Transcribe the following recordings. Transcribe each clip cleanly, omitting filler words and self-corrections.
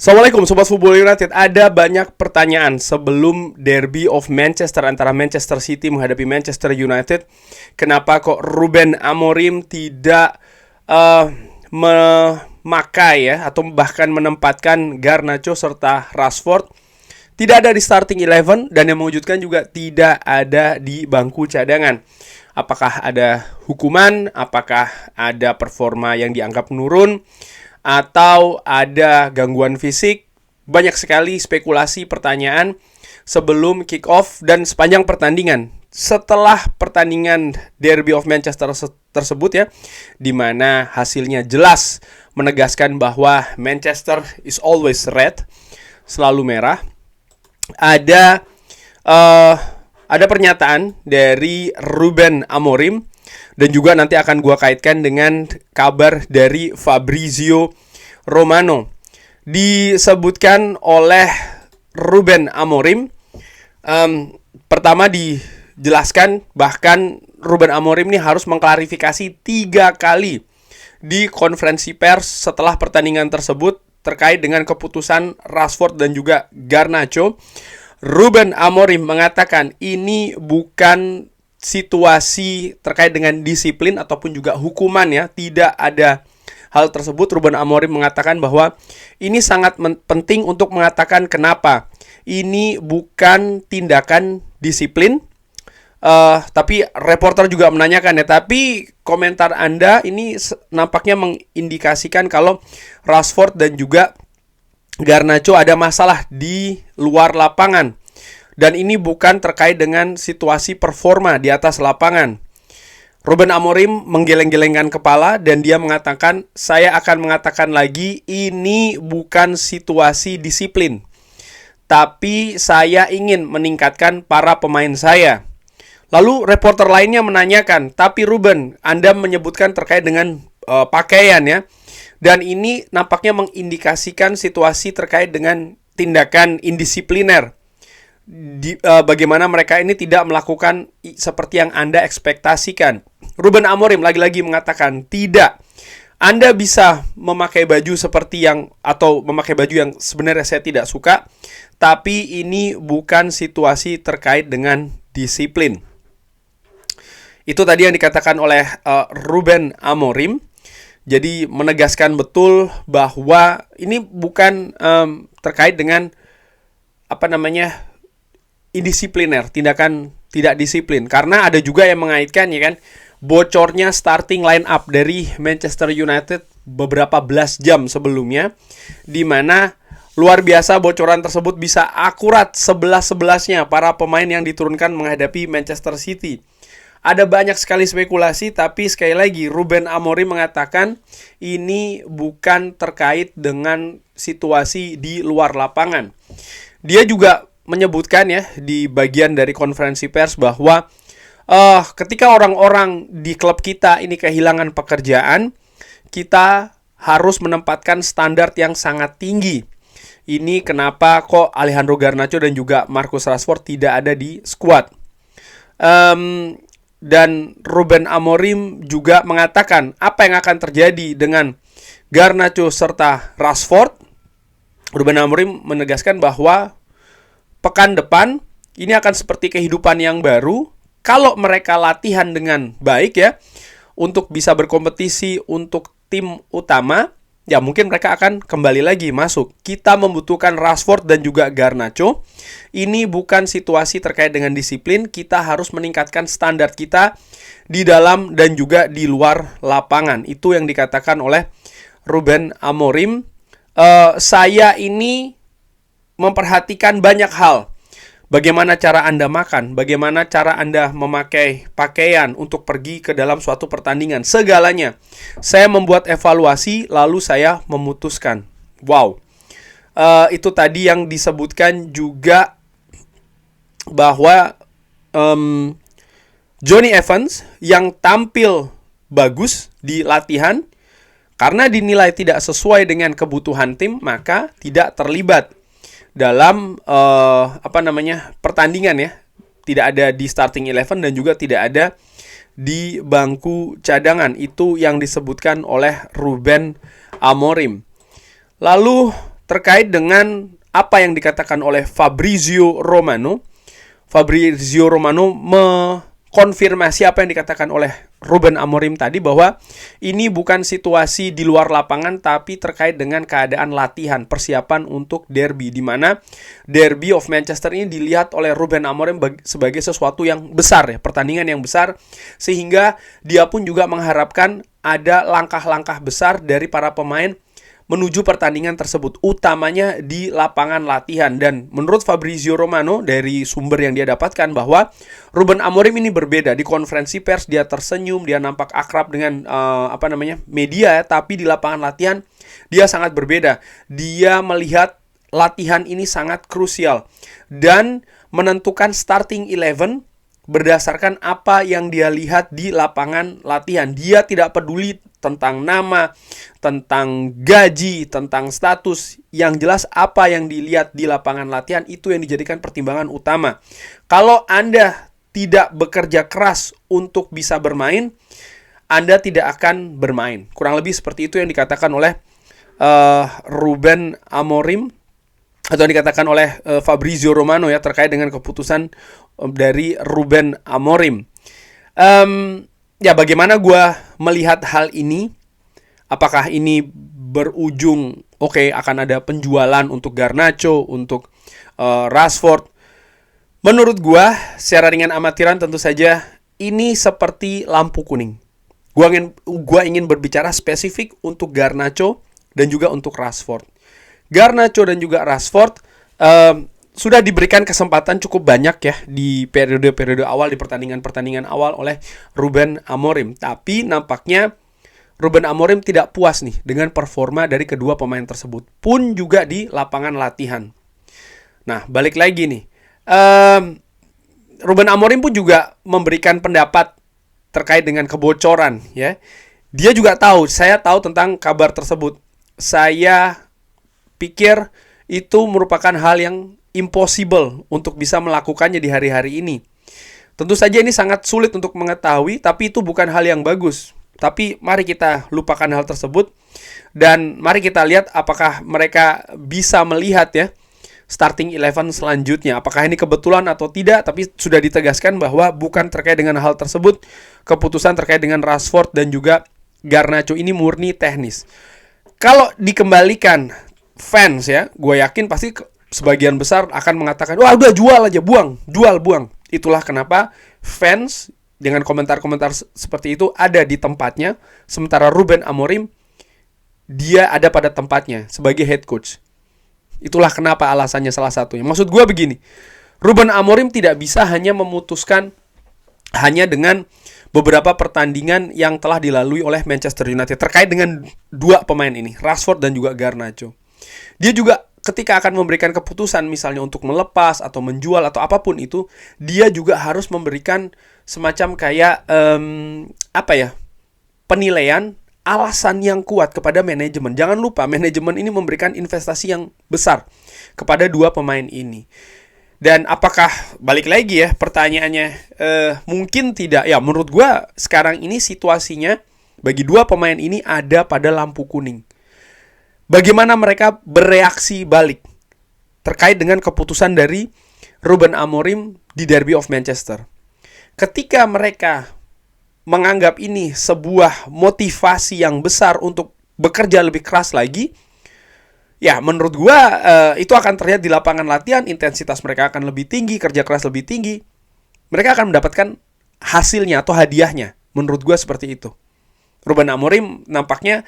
Assalamualaikum Sobat Football United. Ada banyak pertanyaan sebelum Derby of Manchester antara Manchester City menghadapi Manchester United. Kenapa kok Ruben Amorim tidak memakai atau bahkan menempatkan Garnacho serta Rashford tidak ada di starting 11, dan yang mewujudkan juga tidak ada di bangku cadangan. Apakah ada hukuman? Apakah ada performa yang dianggap menurun? Atau ada gangguan fisik? Banyak sekali spekulasi, pertanyaan sebelum kick off dan sepanjang pertandingan. Setelah pertandingan Derby of Manchester tersebut di mana hasilnya jelas menegaskan bahwa Manchester is always red, selalu merah. Ada pernyataan dari Ruben Amorim, dan juga nanti akan gua kaitkan dengan kabar dari Fabrizio Romano. Disebutkan oleh Ruben Amorim, pertama dijelaskan bahkan Ruben Amorim ini harus mengklarifikasi 3 kali di konferensi pers setelah pertandingan tersebut terkait dengan keputusan Rashford dan juga Garnacho. Ruben Amorim mengatakan ini bukan situasi terkait dengan disiplin ataupun juga hukuman, tidak ada hal tersebut. Ruben Amorim mengatakan bahwa ini sangat penting untuk mengatakan kenapa ini bukan tindakan disiplin. Tapi reporter juga menanyakan tapi komentar Anda ini nampaknya mengindikasikan kalau Rashford dan juga Garnacho ada masalah di luar lapangan, dan ini bukan terkait dengan situasi performa di atas lapangan. Ruben Amorim menggeleng-gelengkan kepala dan dia mengatakan, saya akan mengatakan lagi, ini bukan situasi disiplin, tapi saya ingin meningkatkan para pemain saya. Lalu reporter lainnya menanyakan, tapi Ruben, Anda menyebutkan terkait dengan pakaian dan ini nampaknya mengindikasikan situasi terkait dengan tindakan indisipliner. Bagaimana mereka ini tidak melakukan seperti yang Anda ekspektasikan. Ruben Amorim lagi-lagi mengatakan, tidak. Anda bisa memakai baju seperti atau memakai baju yang sebenarnya saya tidak suka, tapi ini bukan situasi terkait dengan disiplin. Itu tadi yang dikatakan oleh Ruben Amorim. Jadi menegaskan betul bahwa ini bukan terkait dengan indisipliner, tindakan tidak disiplin. Karena ada juga yang mengaitkan bocornya starting line up dari Manchester United beberapa belas jam sebelumnya, di mana luar biasa bocoran tersebut bisa akurat 11-11-nya para pemain yang diturunkan menghadapi Manchester City. Ada banyak sekali spekulasi, tapi sekali lagi Ruben Amorim mengatakan ini bukan terkait dengan situasi di luar lapangan. Dia juga menyebutkan di bagian dari konferensi pers bahwa ketika orang-orang di klub kita ini kehilangan pekerjaan, kita harus menempatkan standar yang sangat tinggi. Ini kenapa kok Alejandro Garnacho dan juga Marcus Rashford tidak ada di skuad. Dan Ruben Amorim juga mengatakan apa yang akan terjadi dengan Garnacho serta Rashford. Ruben Amorim menegaskan bahwa pekan depan ini akan seperti kehidupan yang baru. Kalau mereka latihan dengan baik untuk bisa berkompetisi untuk tim utama, mungkin mereka akan kembali lagi masuk. Kita membutuhkan Rashford dan juga Garnacho. Ini bukan situasi terkait dengan disiplin. Kita harus meningkatkan standar kita di dalam dan juga di luar lapangan. Itu yang dikatakan oleh Ruben Amorim. Saya ini memperhatikan banyak hal. Bagaimana cara Anda makan, bagaimana cara Anda memakai pakaian untuk pergi ke dalam suatu pertandingan, segalanya. Saya membuat evaluasi, lalu saya memutuskan. Wow. Itu tadi yang disebutkan juga bahwa Jonny Evans yang tampil bagus di latihan, karena dinilai tidak sesuai dengan kebutuhan tim, maka tidak terlibat dalam pertandingan tidak ada di starting 11 dan juga tidak ada di bangku cadangan. Itu yang disebutkan oleh Ruben Amorim. Lalu terkait dengan apa yang dikatakan oleh Fabrizio Romano. Fabrizio Romano mengkonfirmasi apa yang dikatakan oleh Ruben Amorim tadi, bahwa ini bukan situasi di luar lapangan tapi terkait dengan keadaan latihan persiapan untuk derby, di mana Derby of Manchester ini dilihat oleh Ruben Amorim sebagai sesuatu yang besar ya, pertandingan yang besar, sehingga dia pun juga mengharapkan ada langkah-langkah besar dari para pemain menuju pertandingan tersebut, utamanya di lapangan latihan. Dan menurut Fabrizio Romano, dari sumber yang dia dapatkan, bahwa Ruben Amorim ini berbeda. Di konferensi pers dia tersenyum, dia nampak akrab dengan media, tapi di lapangan latihan dia sangat berbeda. Dia melihat latihan ini sangat krusial dan menentukan starting 11 berdasarkan apa yang dia lihat di lapangan latihan. Dia tidak peduli tentang nama, tentang gaji, tentang status. Yang jelas apa yang dilihat di lapangan latihan itu yang dijadikan pertimbangan utama. Kalau Anda tidak bekerja keras untuk bisa bermain, Anda tidak akan bermain. Kurang lebih seperti itu yang dikatakan oleh Ruben Amorim, atau yang dikatakan oleh Fabrizio Romano ya, terkait dengan keputusan dari Ruben Amorim. Ya, bagaimana gue melihat hal ini? Apakah ini berujung akan ada penjualan untuk Garnacho, untuk Rashford? Menurut gue, secara ringan amatiran tentu saja ini seperti lampu kuning. Gue ingin berbicara spesifik untuk Garnacho dan juga untuk Rashford. Garnacho dan juga Rashford sudah diberikan kesempatan cukup banyak ya di periode-periode awal, di pertandingan-pertandingan awal oleh Ruben Amorim. Tapi nampaknya Ruben Amorim tidak puas nih dengan performa dari kedua pemain tersebut, pun juga di lapangan latihan. Nah, balik lagi nih. Ruben Amorim pun juga memberikan pendapat terkait dengan kebocoran ya. Dia juga saya tahu tentang kabar tersebut. Saya pikir itu merupakan hal yang impossible untuk bisa melakukannya di hari-hari ini. Tentu saja ini sangat sulit untuk mengetahui, tapi itu bukan hal yang bagus. Tapi mari kita lupakan hal tersebut dan mari kita lihat apakah mereka bisa melihat ya starting 11 selanjutnya. Apakah ini kebetulan atau tidak, tapi sudah ditegaskan bahwa bukan terkait dengan hal tersebut. Keputusan terkait dengan Rashford dan juga Garnacho ini murni teknis. Kalau dikembalikan fans ya, gue yakin pasti sebagian besar akan mengatakan, wah udah jual aja, buang. Itulah kenapa fans dengan komentar-komentar seperti itu ada di tempatnya, sementara Ruben Amorim dia ada pada tempatnya sebagai head coach. Itulah kenapa alasannya salah satunya. Maksud gue begini, Ruben Amorim tidak bisa hanya memutuskan hanya dengan beberapa pertandingan yang telah dilalui oleh Manchester United terkait dengan dua pemain ini, Rashford dan juga Garnacho. Dia juga ketika akan memberikan keputusan misalnya untuk melepas atau menjual atau apapun itu, dia juga harus memberikan semacam kayak penilaian, alasan yang kuat kepada manajemen. Jangan lupa manajemen ini memberikan investasi yang besar kepada dua pemain ini. Dan apakah, balik lagi ya pertanyaannya, mungkin tidak. Ya menurut gue sekarang ini situasinya bagi dua pemain ini ada pada lampu kuning. Bagaimana mereka bereaksi balik terkait dengan keputusan dari Ruben Amorim di Derby of Manchester. Ketika mereka menganggap ini sebuah motivasi yang besar untuk bekerja lebih keras lagi, ya menurut gua itu akan terlihat di lapangan latihan, intensitas mereka akan lebih tinggi, kerja keras lebih tinggi. Mereka akan mendapatkan hasilnya atau hadiahnya. Menurut gua seperti itu. Ruben Amorim nampaknya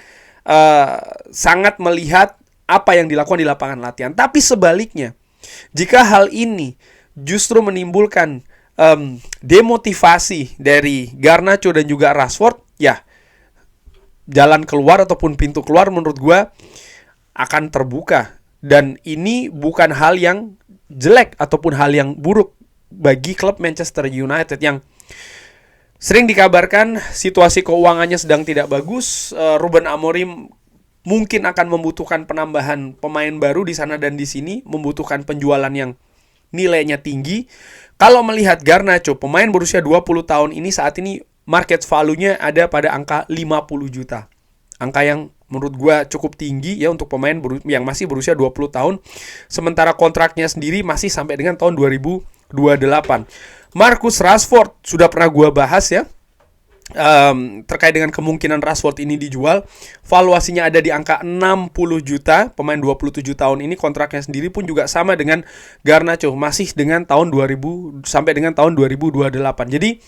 sangat melihat apa yang dilakukan di lapangan latihan. Tapi sebaliknya, jika hal ini justru menimbulkan demotivasi dari Garnacho dan juga Rashford, ya jalan keluar ataupun pintu keluar menurut gue akan terbuka. Dan ini bukan hal yang jelek ataupun hal yang buruk bagi klub Manchester United yang sering dikabarkan situasi keuangannya sedang tidak bagus. Ruben Amorim mungkin akan membutuhkan penambahan pemain baru di sana dan di sini, membutuhkan penjualan yang nilainya tinggi. Kalau melihat Garnacho, pemain berusia 20 tahun ini saat ini market value-nya ada pada angka 50 juta. Angka yang menurut gua cukup tinggi ya untuk pemain yang masih berusia 20 tahun. Sementara kontraknya sendiri masih sampai dengan tahun 2028. Marcus Rashford sudah pernah gua bahas ya. Terkait dengan kemungkinan Rashford ini dijual, valuasinya ada di angka 60 juta. Pemain 27 tahun ini kontraknya sendiri pun juga sama dengan Garnacho, masih dengan tahun 2000 sampai dengan tahun 2028. Jadi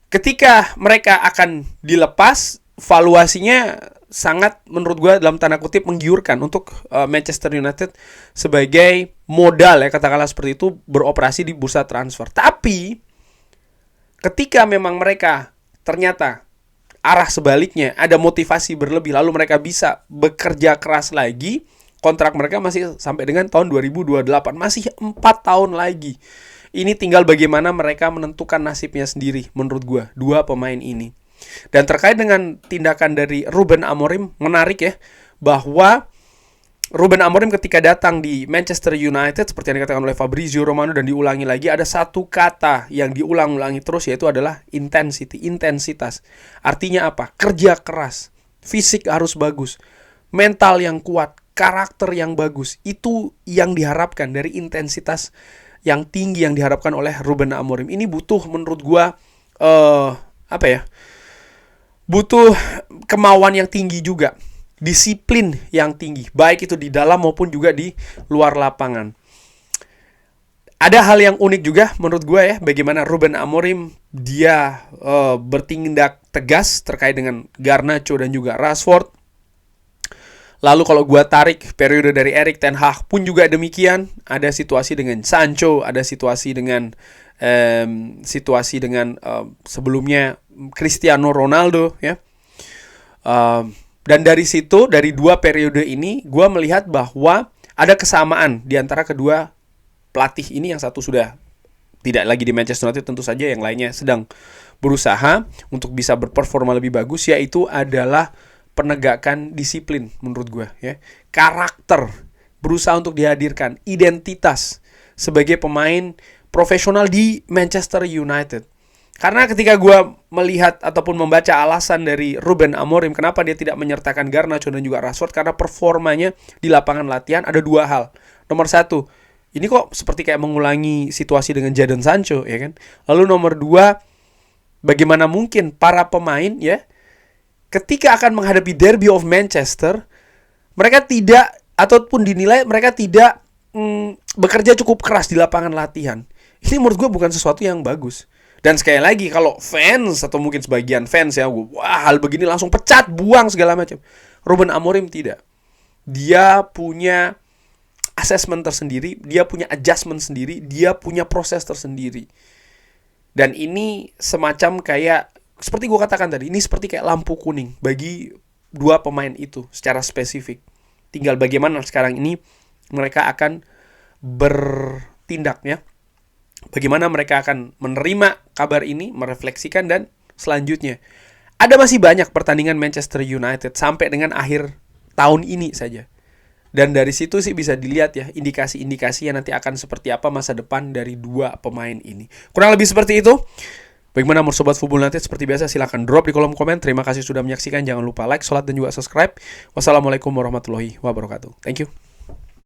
ketika mereka akan dilepas, valuasinya sangat menurut gue dalam tanda kutip menggiurkan untuk Manchester United sebagai modal ya, katakanlah seperti itu, beroperasi di bursa transfer. Tapi ketika memang mereka ternyata arah sebaliknya, ada motivasi berlebih, lalu mereka bisa bekerja keras lagi, kontrak mereka masih sampai dengan tahun 2028, masih 4 tahun lagi. Ini tinggal bagaimana mereka menentukan nasibnya sendiri menurut gue, dua pemain ini. Dan terkait dengan tindakan dari Ruben Amorim, menarik ya, bahwa Ruben Amorim ketika datang di Manchester United, seperti yang dikatakan oleh Fabrizio Romano dan diulangi lagi, ada satu kata yang diulang-ulangi terus, yaitu adalah intensity, intensitas. Artinya apa? Kerja keras, fisik harus bagus, mental yang kuat, karakter yang bagus. Itu yang diharapkan dari intensitas yang tinggi yang diharapkan oleh Ruben Amorim. Ini butuh menurut gua butuh kemauan yang tinggi juga, disiplin yang tinggi, baik itu di dalam maupun juga di luar lapangan. Ada hal yang unik juga menurut gue ya, bagaimana Ruben Amorim dia bertindak tegas terkait dengan Garnacho dan juga Rashford. Lalu kalau gue tarik periode dari Erik ten Hag pun juga demikian. Ada situasi dengan Sancho, ada situasi dengan sebelumnya Cristiano Ronaldo ya. Dan dari situ, dari dua periode ini, gue melihat bahwa ada kesamaan di antara kedua pelatih ini. Yang satu sudah tidak lagi di Manchester United tentu saja, yang lainnya sedang berusaha untuk bisa berperforma lebih bagus, yaitu adalah penegakan disiplin menurut gue ya. Karakter, berusaha untuk dihadirkan, identitas sebagai pemain profesional di Manchester United. Karena ketika gue melihat ataupun membaca alasan dari Ruben Amorim kenapa dia tidak menyertakan Garnacho dan juga Rashford, karena performanya di lapangan latihan ada dua hal. Nomor satu, ini kok seperti kayak mengulangi situasi dengan Jadon Sancho ya kan. Lalu nomor dua, bagaimana mungkin para pemain ya ketika akan menghadapi Derby of Manchester, mereka tidak, ataupun dinilai mereka tidak bekerja cukup keras di lapangan latihan. Ini menurut gue bukan sesuatu yang bagus. Dan sekali lagi, kalau fans atau mungkin sebagian fans ya, wah hal begini langsung pecat, buang segala macam. Ruben Amorim tidak. Dia punya assessment tersendiri, dia punya adjustment sendiri, dia punya proses tersendiri. Dan ini semacam kayak, seperti gue katakan tadi, ini seperti kayak lampu kuning bagi dua pemain itu secara spesifik. Tinggal bagaimana sekarang ini mereka akan bertindak ya. Bagaimana mereka akan menerima kabar ini, merefleksikan, dan selanjutnya. Ada masih banyak pertandingan Manchester United sampai dengan akhir tahun ini saja. Dan dari situ sih bisa dilihat ya, indikasi-indikasi yang nanti akan seperti apa masa depan dari dua pemain ini. Kurang lebih seperti itu. Bagaimana menurut Sobat Football United? Seperti biasa silahkan drop di kolom komen. Terima kasih sudah menyaksikan. Jangan lupa like, sholat, dan juga subscribe. Wassalamualaikum warahmatullahi wabarakatuh. Thank you.